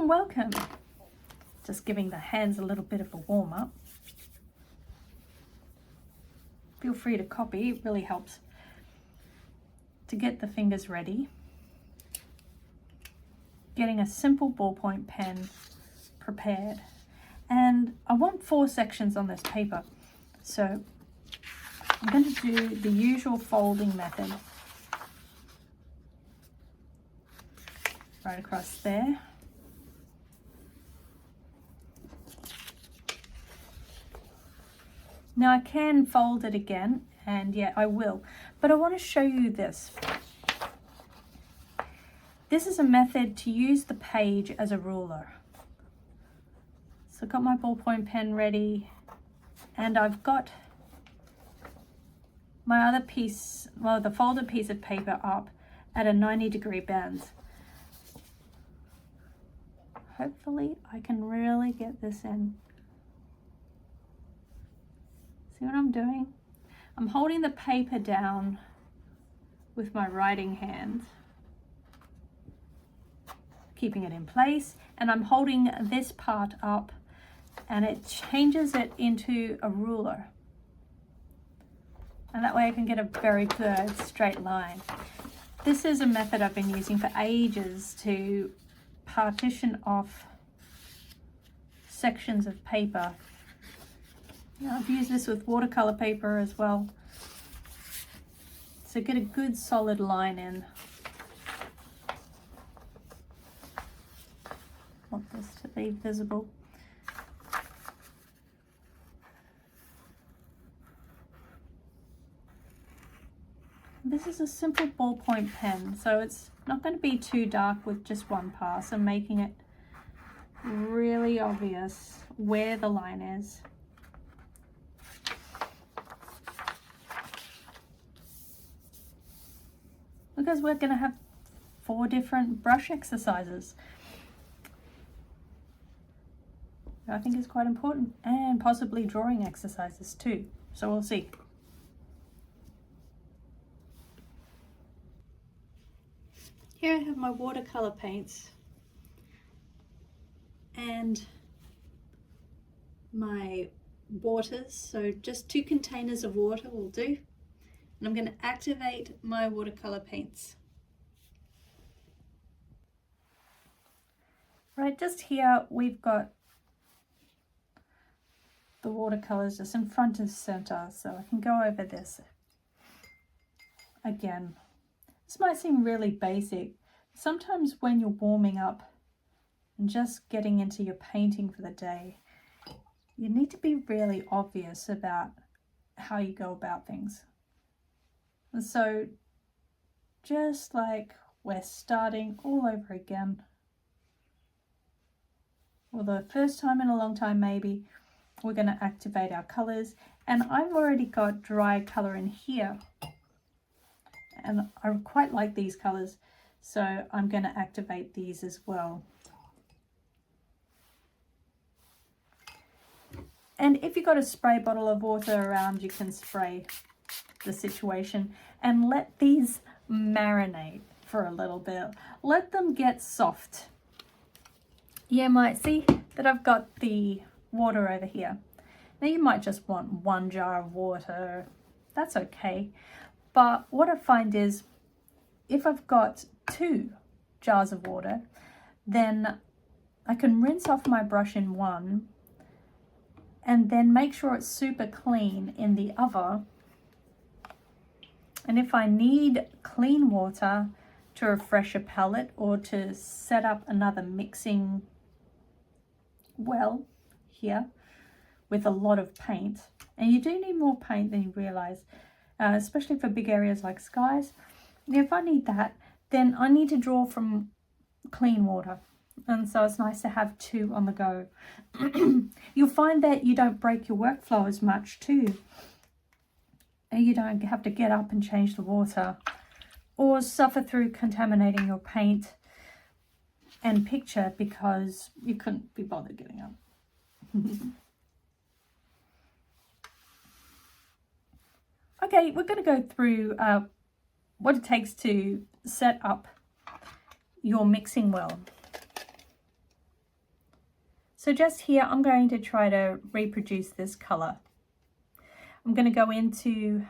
and welcome. Just giving the hands a little bit of a warm up. Feel free to copy, it really helps to get the fingers ready. Getting a simple ballpoint pen prepared. And I want 4 sections on this paper. So I'm going to do the usual folding method. Right across there. Now I can fold it again, and yeah, I will, but I want to show you this. This is a method to use the page as a ruler. So I've got my ballpoint pen ready, and I've got my other piece, well, the folded piece of paper up at a 90-degree bend. Hopefully I can really get this in. See what I'm doing? I'm holding the paper down with my writing hand, keeping it in place, and I'm holding this part up, and it changes it into a ruler. And that way I can get a very good straight line. This is a method I've been using for ages to partition off sections of paper. Now, I've used this with watercolor paper as well. So get a good solid line in. Want this to be visible. This is a simple ballpoint pen, so it's not going to be too dark with just one pass, and making it really obvious where the line is. Because we're going to have 4 different brush exercises. I think it's quite important, and possibly drawing exercises too, so we'll see. Here I have my watercolor paints and my waters, so just 2 containers of water will do. And I'm going to activate my watercolor paints. Right, just here we've got the watercolors just in front and center, so I can go over this again. This might seem really basic. Sometimes when you're warming up and just getting into your painting for the day, you need to be really obvious about how you go about things. And so just like we're starting all over again, or the first time in a long time maybe, we're going to activate our colors. And I've already got dry color in here, and I quite like these colors, so I'm going to activate these as well. And if you've got a spray bottle of water around, you can spray the situation and let these marinate for a little bit. Let them get soft. You might see that I've got the water over here. Now you might just want 1 jar of water. That's okay. But what I find is if I've got 2 jars of water, then I can rinse off my brush in one and then make sure it's super clean in the other. And if I need clean water to refresh a palette or to set up another mixing well here with a lot of paint, and you do need more paint than you realize, especially for big areas like skies. If I need that, then I need to draw from clean water. And so it's nice to have 2 on the go. You'll find that you don't break your workflow as much too. And you don't have to get up and change the water or suffer through contaminating your paint and picture because you couldn't be bothered getting up. Okay, we're going to go through what it takes to set up your mixing well. So just here, I'm going to try to reproduce this color. I'm going to go into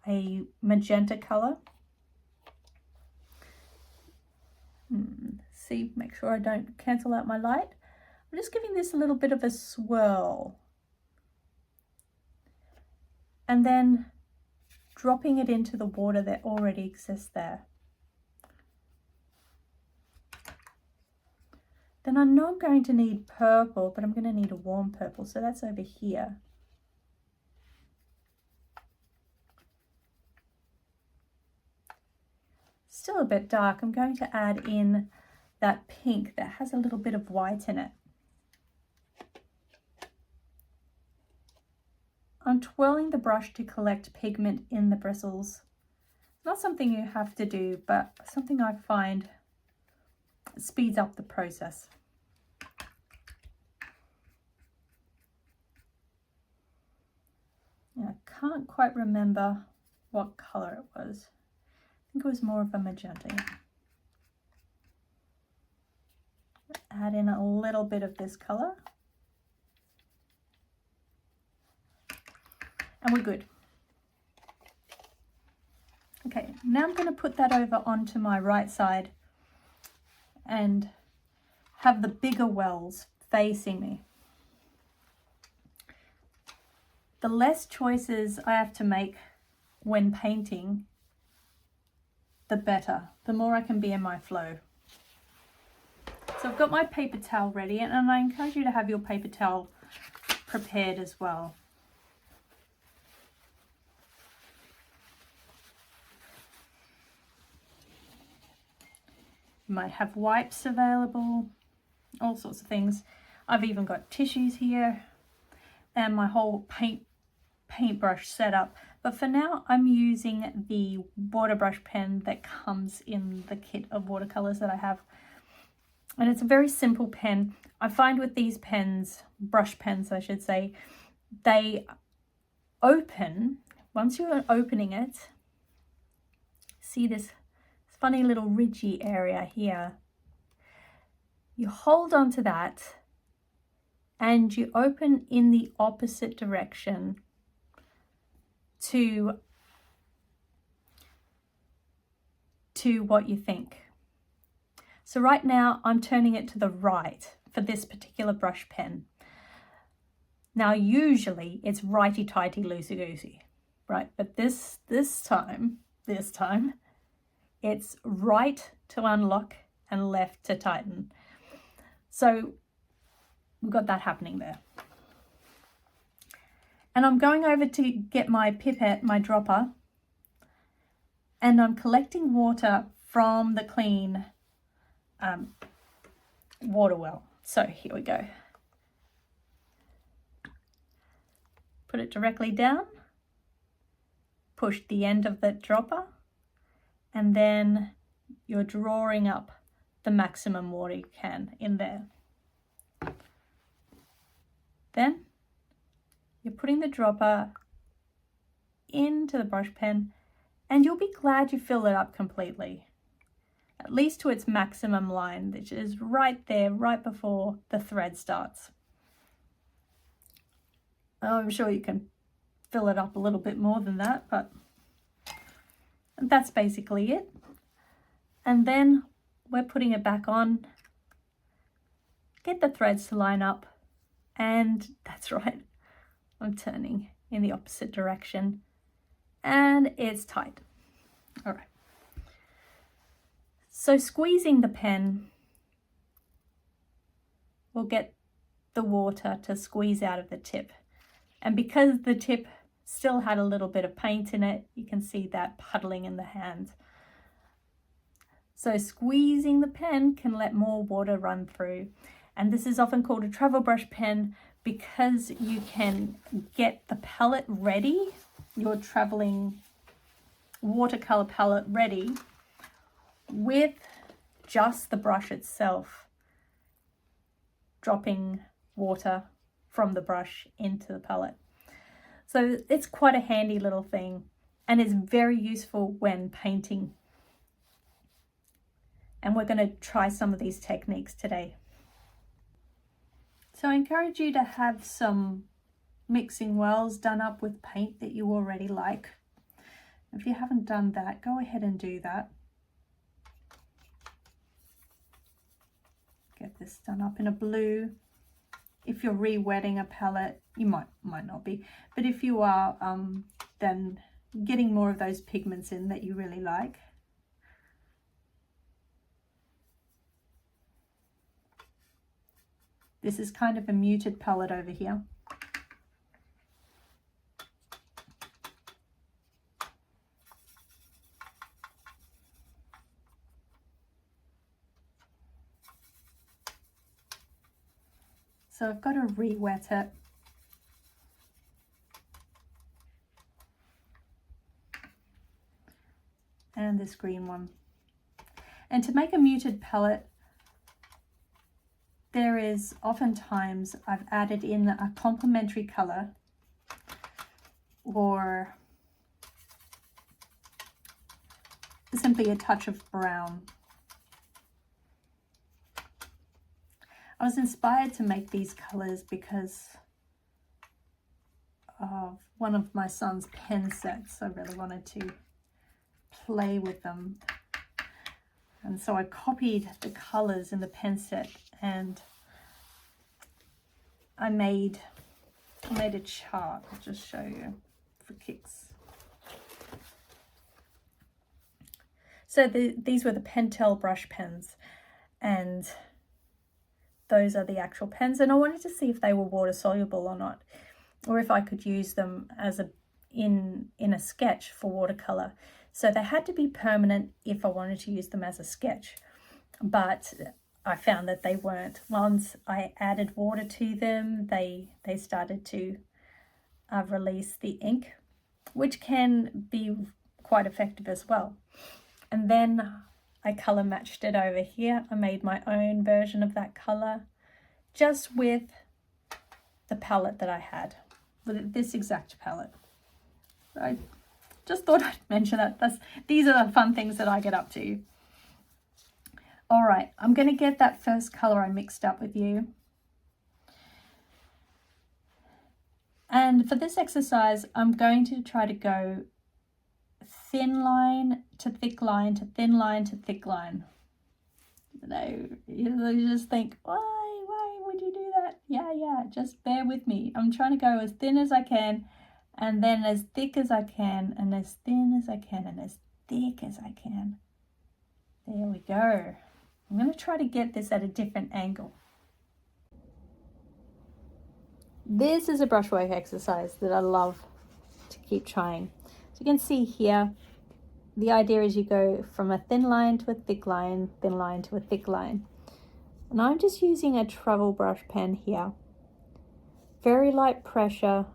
a magenta color. See, make sure I don't cancel out my light. I'm just giving this a little bit of a swirl. And then dropping it into the water that already exists there. Then I know I'm going to need purple, but I'm going to need a warm purple, so that's over here. Still a bit dark. I'm going to add in that pink that has a little bit of white in it. I'm twirling the brush to collect pigment in the bristles. Not something you have to do, but something I find speeds up the process. Yeah, I can't quite remember what color it was. I think it was more of a magenta. Add in a little bit of this color. And we're good. Okay, now I'm going to put that over onto my right side and have the bigger wells facing me. The less choices I have to make when painting, the better. The more I can be in my flow. So I've got my paper towel ready, and I encourage you to have your paper towel prepared as well. You might have wipes available, all sorts of things. I've even got tissues here and my whole paintbrush setup. But for now, I'm using the water brush pen that comes in the kit of watercolors that I have. And it's a very simple pen. I find with these pens, brush pens I should say, they open, once you're opening it, see this funny little ridgy area here. You hold on to that and you open in the opposite direction to what you think. So right now I'm turning it to the right for this particular brush pen. Now usually it's righty-tighty, loosey-goosey, right? But this time, it's right to unlock and left to tighten. So we've got that happening there. And I'm going over to get my pipette, my dropper, and I'm collecting water from the clean water well. So here we go. Put it directly down, push the end of the dropper, and then you're drawing up the maximum water you can in there. Then you're putting the dropper into the brush pen, and you'll be glad you fill it up completely, at least to its maximum line, which is right there, right before the thread starts. I'm sure you can fill it up a little bit more than that, but that's basically it. And then we're putting it back on, get the threads to line up, and that's right, I'm turning in the opposite direction and it's tight. All right. So squeezing the pen will get the water to squeeze out of the tip. And because the tip still had a little bit of paint in it, you can see that puddling in the hand. So squeezing the pen can let more water run through. And this is often called a travel brush pen because you can get the palette ready, your traveling watercolor palette ready, with just the brush itself, dropping water from the brush into the palette. So it's quite a handy little thing, and it's very useful when painting. And we're going to try some of these techniques today. So I encourage you to have some mixing wells done up with paint that you already like. If you haven't done that, go ahead and do that. Get this done up in a blue. If you're re-wetting a palette, you might not be, but if you are, then getting more of those pigments in that you really like. This is kind of a muted palette over here. So I've got to re-wet it. And this green one. And to make a muted palette, there is oftentimes I've added in a complementary color or simply a touch of brown. I was inspired to make these colors because of one of my son's pen sets. I really wanted to play with them. And so I copied the colors in the pen set and I made a chart. I'll just show you for kicks. So these were the Pentel brush pens, and those are the actual pens, and I wanted to see if they were water soluble or not, or if I could use them as in a sketch for watercolor. So they had to be permanent if I wanted to use them as a sketch, but I found that they weren't. Once I added water to them, they started to release the ink, which can be quite effective as well. And then I color matched it over here. I made my own version of that color just with the palette that I had, with this exact palette. I just thought I'd mention that. These are the fun things that I get up to. All right, I'm going to get that first color I mixed up with you. And for this exercise, I'm going to try to go thin line to thick line to thin line to thick line. You just think, why would you do that? Yeah, just bear with me. I'm trying to go as thin as I can, and then as thick as I can, and as thin as I can, and as thick as I can. There we go. I'm going to try to get this at a different angle. This is a brushwork exercise that I love to keep trying. So you can see here, the idea is you go from a thin line to a thick line, thin line to a thick line. And I'm just using a travel brush pen here. Very light pressure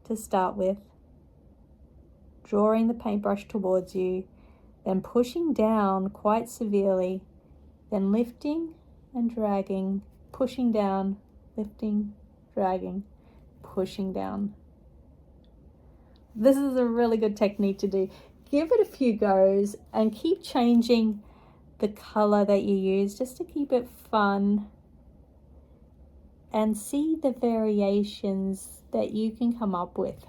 to start with. Drawing the paintbrush towards you, then pushing down quite severely, then lifting and dragging, pushing down, lifting, dragging, pushing down. This is a really good technique to do. Give it a few goes and keep changing the color that you use just to keep it fun, and see the variations that you can come up with.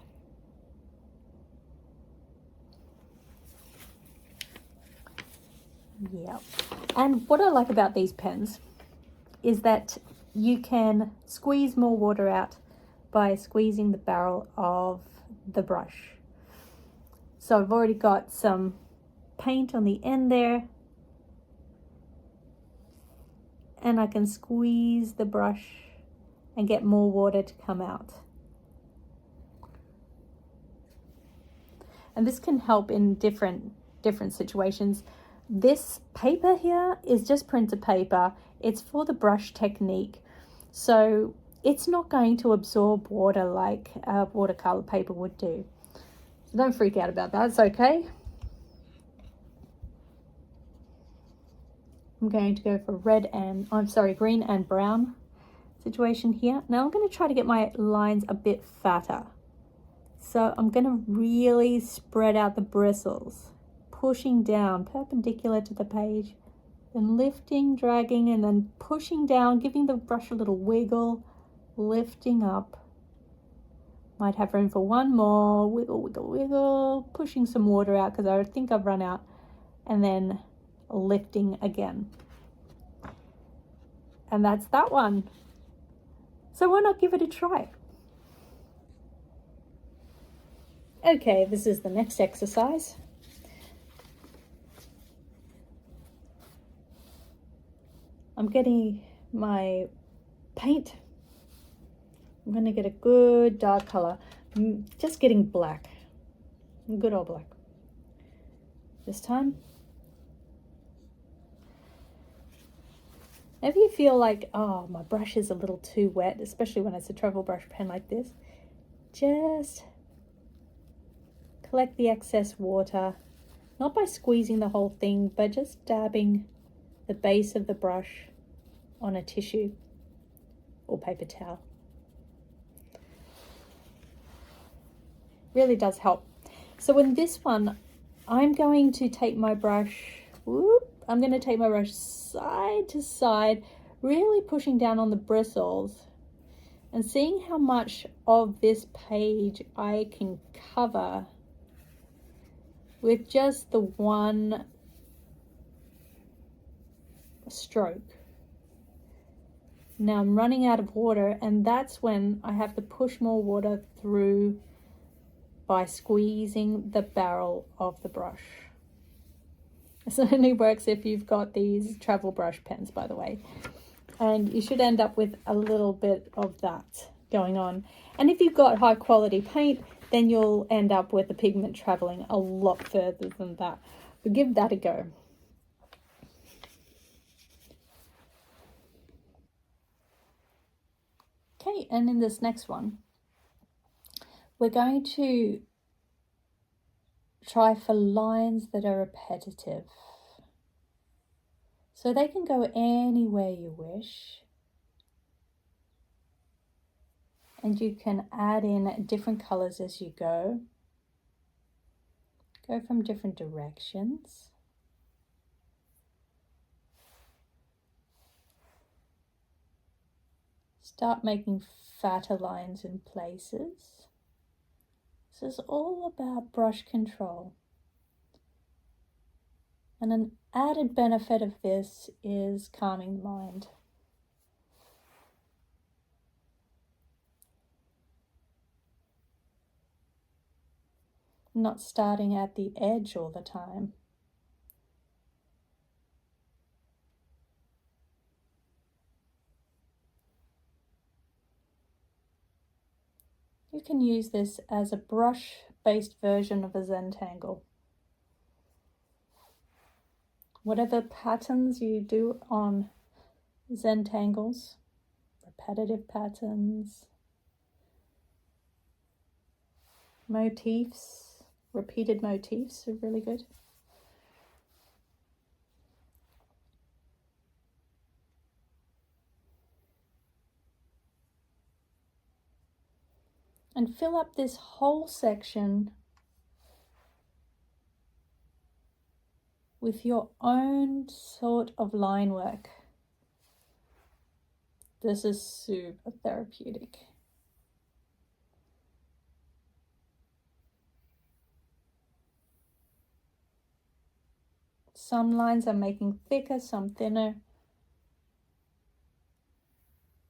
Yeah, and what I like about these pens is that you can squeeze more water out by squeezing the barrel of the brush. So I've already got some paint on the end there, and I can squeeze the brush and get more water to come out. And this can help in different situations. This paper here is just printer paper. It's for the brush technique, so it's not going to absorb water like watercolor paper would do. So don't freak out about that, it's okay. I'm going to go for green and brown situation here. Now I'm going to try to get my lines a bit fatter. So I'm going to really spread out the bristles, pushing down perpendicular to the page, then lifting, dragging, and then pushing down, giving the brush a little wiggle, lifting up. Might have room for one more. Wiggle, wiggle, wiggle. Pushing some water out because I think I've run out. And then lifting again. And that's that one. So why not give it a try? Okay, this is the next exercise. I'm getting my paint. I'm going to get a good dark color. I'm just getting black. Good old black. This time. If you feel like, oh, my brush is a little too wet, especially when it's a travel brush pen like this, just collect the excess water, not by squeezing the whole thing, but just dabbing the base of the brush on a tissue or paper towel. Really does help. So in this one, I'm going to take my brush, I'm going to take my brush side to side, really pushing down on the bristles and seeing how much of this page I can cover with just the one stroke. Now I'm running out of water, and that's when I have to push more water through by squeezing the barrel of the brush. This only works if you've got these travel brush pens, by the way. And you should end up with a little bit of that going on. And if you've got high quality paint, then you'll end up with the pigment traveling a lot further than that. But give that a go. Okay, and in this next one, we're going to try for lines that are repetitive. So they can go anywhere you wish. And you can add in different colors as you go. Go from different directions. Start making fatter lines in places. This is all about brush control. And an added benefit of this is calming the mind. Not starting at the edge all the time. You can use this as a brush-based version of a Zentangle. Whatever patterns you do on Zentangles, repetitive patterns, motifs, repeated motifs are really good. And fill up this whole section with your own sort of line work. This is super therapeutic. Some lines I'm making thicker, some thinner.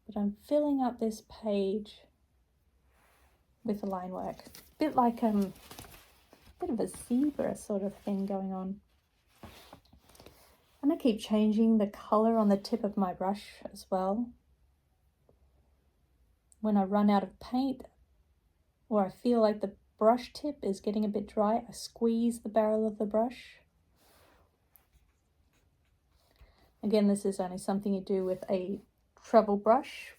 But I'm filling up this page with line work. A bit like a bit of a zebra sort of thing going on. And I keep changing the color on the tip of my brush as well. When I run out of paint, or I feel like the brush tip is getting a bit dry, I squeeze the barrel of the brush. Again, this is only something you do with a travel brush